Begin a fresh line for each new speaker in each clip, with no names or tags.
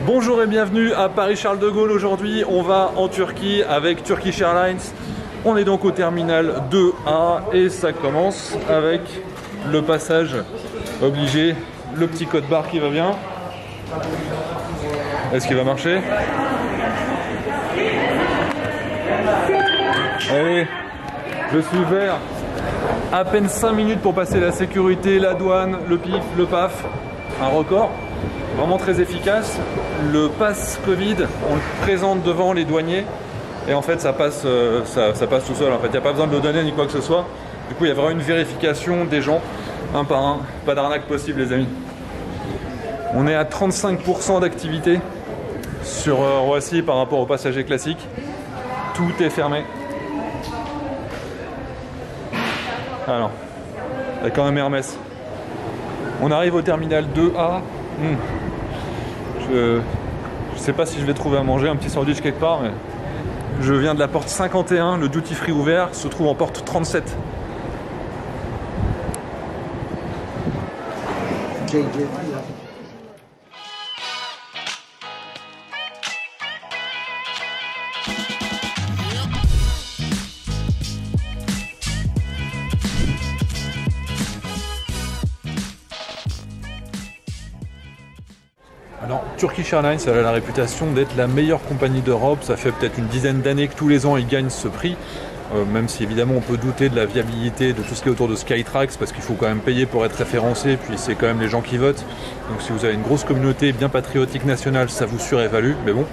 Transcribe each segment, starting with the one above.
Bonjour et bienvenue à Paris-Charles de Gaulle. Aujourd'hui, on va en Turquie avec Turkish Airlines. On est donc au terminal 2A et ça commence avec le passage obligé, le petit code barre qui va bien. Est-ce qu'il va marcher? Allez, je suis vert. À peine 5 minutes pour passer la sécurité, la douane, le PIF, le PAF. Un record, vraiment très efficace. Le pass Covid, on le présente devant les douaniers et en fait ça passe tout seul. En fait, il n'y a pas besoin de le donner ni quoi que ce soit. Du coup, il y a vraiment une vérification des gens, un par un. Pas d'arnaque possible, les amis. On est à 35% d'activité sur Roissy par rapport aux passagers classiques. Tout est fermé. Alors, il y a quand même Hermès. On arrive au terminal 2A. Je sais pas si je vais trouver à manger, un petit sandwich quelque part, mais je viens de la porte 51, le duty free ouvert se trouve en porte 37. Alors, Turkish Airlines a la réputation d'être la meilleure compagnie d'Europe. Ça fait peut-être une dizaine d'années que tous les ans ils gagnent ce prix. Même si évidemment on peut douter de la viabilité de tout ce qui est autour de Skytrax, parce qu'il faut quand même payer pour être référencé, puis c'est quand même les gens qui votent. Donc si vous avez une grosse communauté bien patriotique nationale, ça vous surévalue, mais bon.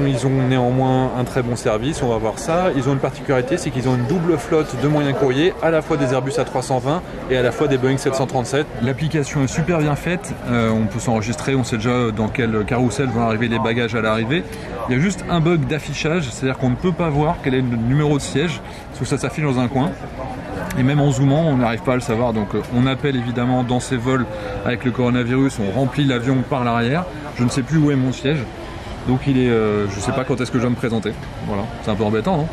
Ils ont néanmoins un très bon service, on va voir ça. Ils ont une particularité, c'est qu'ils ont une double flotte de moyens courriers, à la fois des Airbus A320 et à la fois des Boeing 737. L'application est super bien faite, on peut s'enregistrer, on sait déjà dans quel carrousel vont arriver les bagages à l'arrivée. Il y a juste un bug d'affichage, c'est-à-dire qu'on ne peut pas voir quel est le numéro de siège, parce que ça s'affiche dans un coin. Et même en zoomant, on n'arrive pas à le savoir. Donc on appelle évidemment dans ces vols avec le coronavirus, on remplit l'avion par l'arrière. Je ne sais plus où est mon siège. Donc il est, je sais pas quand est-ce que je vais me présenter. Voilà, c'est un peu embêtant, non?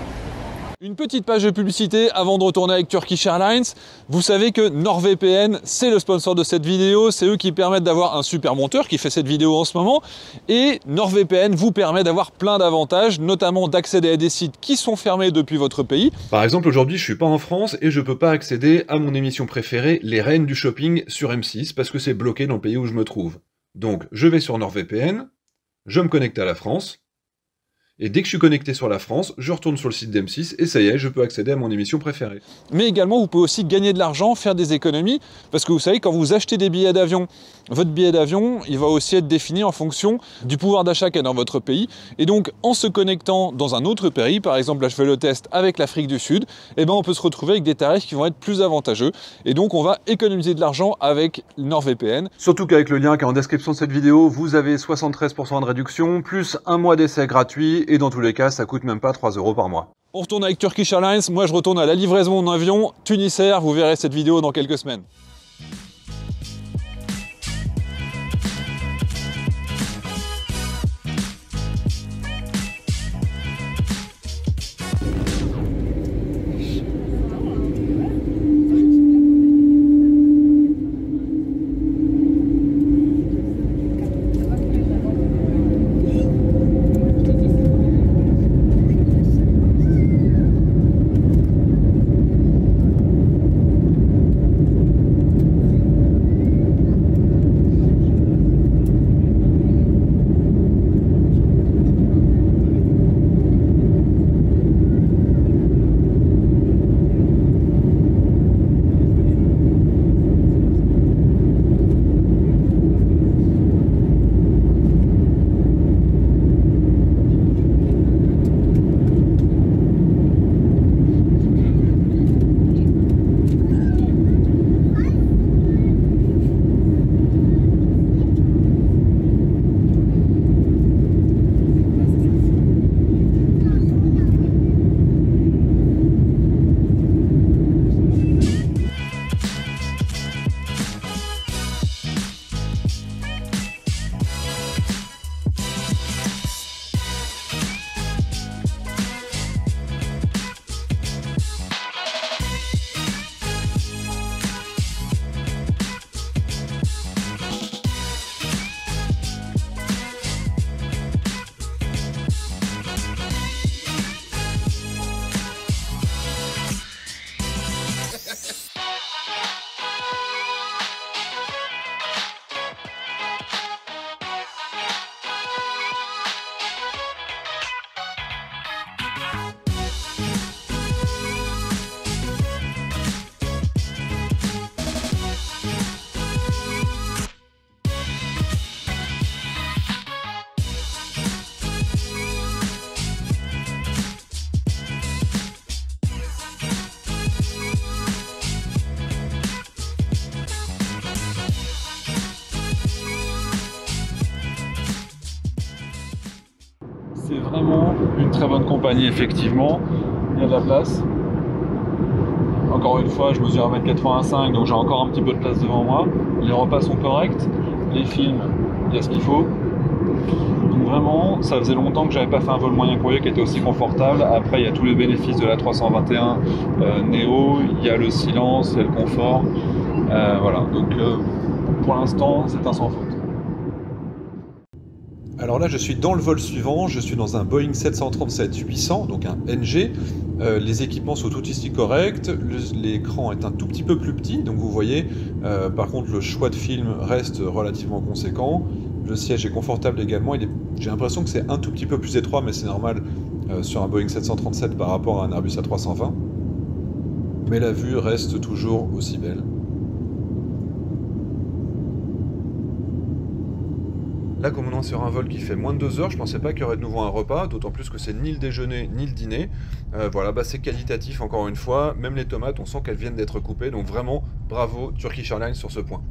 Une petite page de publicité avant de retourner avec Turkish Airlines. Vous savez que NordVPN, c'est le sponsor de cette vidéo. C'est eux qui permettent d'avoir un super monteur qui fait cette vidéo en ce moment. Et NordVPN vous permet d'avoir plein d'avantages, notamment d'accéder à des sites qui sont fermés depuis votre pays. Par exemple, aujourd'hui, je suis pas en France et je peux pas accéder à mon émission préférée, Les Reines du Shopping, sur M6, parce que c'est bloqué dans le pays où je me trouve. Donc, je vais sur NordVPN. Je me connecte à la France, et dès que je suis connecté sur la France, je retourne sur le site d'M6, et ça y est, je peux accéder à mon émission préférée. Mais également, vous pouvez aussi gagner de l'argent, faire des économies, parce que vous savez, quand vous achetez des billets d'avion, votre billet d'avion, il va aussi être défini en fonction du pouvoir d'achat qu'il y a dans votre pays, et donc en se connectant dans un autre pays, par exemple là je fais le test avec l'Afrique du Sud, et ben on peut se retrouver avec des tarifs qui vont être plus avantageux, et donc on va économiser de l'argent avec NordVPN. Surtout qu'avec le lien qui est en description de cette vidéo, vous avez 73% de réduction, plus un mois d'essai gratuit, et dans tous les cas, ça coûte même pas 3 € par mois. On retourne avec Turkish Airlines, moi je retourne à la livraison de mon avion, Tunisair, vous verrez cette vidéo dans quelques semaines. C'est vraiment une très bonne compagnie, effectivement. Il y a de la place. Encore une fois, je mesure 1m85, donc j'ai encore un petit peu de place devant moi. Les repas sont corrects. Les films, il y a ce qu'il faut. Donc vraiment, ça faisait longtemps que j'avais pas fait un vol moyen courrier qui était aussi confortable. Après, il y a tous les bénéfices de la 321 Neo, il y a le silence, il y a le confort. Voilà, donc pour l'instant, c'est un sans faute. Alors là, je suis dans le vol suivant, je suis dans un Boeing 737-800, donc un NG. Les équipements sont tout ici corrects, l'écran est un tout petit peu plus petit, donc vous voyez, par contre le choix de film reste relativement conséquent. Le siège est confortable également, j'ai l'impression que c'est un tout petit peu plus étroit, mais c'est normal sur un Boeing 737 par rapport à un Airbus A320. Mais la vue reste toujours aussi belle. Là, comme on est sur un vol qui fait moins de 2 heures, je pensais pas qu'il y aurait de nouveau un repas, d'autant plus que c'est ni le déjeuner ni le dîner. Voilà, bah c'est qualitatif encore une fois, même les tomates, on sent qu'elles viennent d'être coupées, donc vraiment bravo Turkish Airlines sur ce point.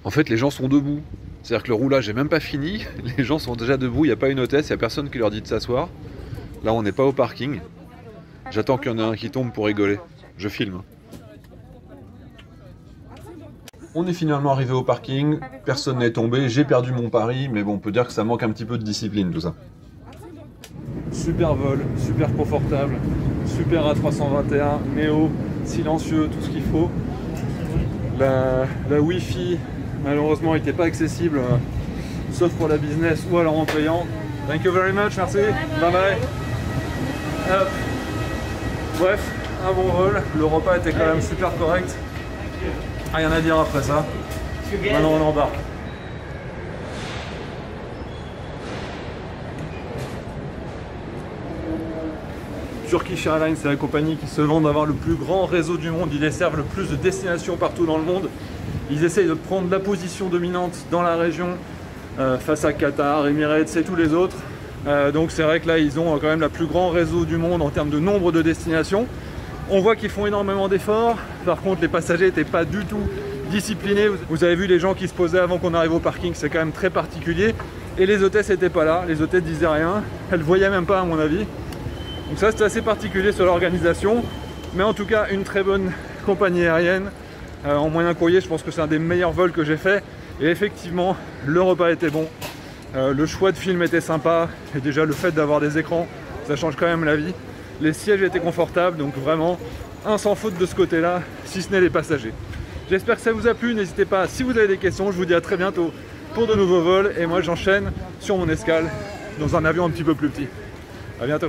En fait, les gens sont debout. C'est-à-dire que le roulage n'est même pas fini. Les gens sont déjà debout, il n'y a pas une hôtesse, il n'y a personne qui leur dit de s'asseoir. Là, on n'est pas au parking. J'attends qu'il y en ait un qui tombe pour rigoler. Je filme. On est finalement arrivé au parking, personne n'est tombé, j'ai perdu mon pari, mais bon, on peut dire que ça manque un petit peu de discipline tout ça. Super vol, super confortable, super A321, Neo, silencieux, tout ce qu'il faut. La Wi-Fi, malheureusement, n'était pas accessible, sauf pour la business ou alors en payant. Thank you very much, merci, bye bye. Hop. Bref, un bon vol, le repas était quand même super correct. Rien à dire après ça. Maintenant on embarque. Turkish Airlines, c'est la compagnie qui se vend d'avoir le plus grand réseau du monde. Ils desservent le plus de destinations partout dans le monde. Ils essayent de prendre la position dominante dans la région face à Qatar, Emirates et tous les autres. Donc c'est vrai que là, ils ont quand même le plus grand réseau du monde en termes de nombre de destinations. On voit qu'ils font énormément d'efforts. Par contre, les passagers n'étaient pas du tout disciplinés. Vous avez vu les gens qui se posaient avant qu'on arrive au parking, c'est quand même très particulier. Et les hôtesses n'étaient pas là, les hôtesses disaient rien. Elles ne voyaient même pas à mon avis. Donc ça, c'est assez particulier sur l'organisation. Mais en tout cas, une très bonne compagnie aérienne. En moyen courrier, je pense que c'est un des meilleurs vols que j'ai fait. Et effectivement, le repas était bon. Le choix de film était sympa. Et déjà, le fait d'avoir des écrans, ça change quand même la vie. Les sièges étaient confortables, donc vraiment un sans faute de ce côté-là, si ce n'est les passagers. J'espère que ça vous a plu, n'hésitez pas, si vous avez des questions, je vous dis à très bientôt pour de nouveaux vols, et moi j'enchaîne sur mon escale dans un avion un petit peu plus petit. À bientôt.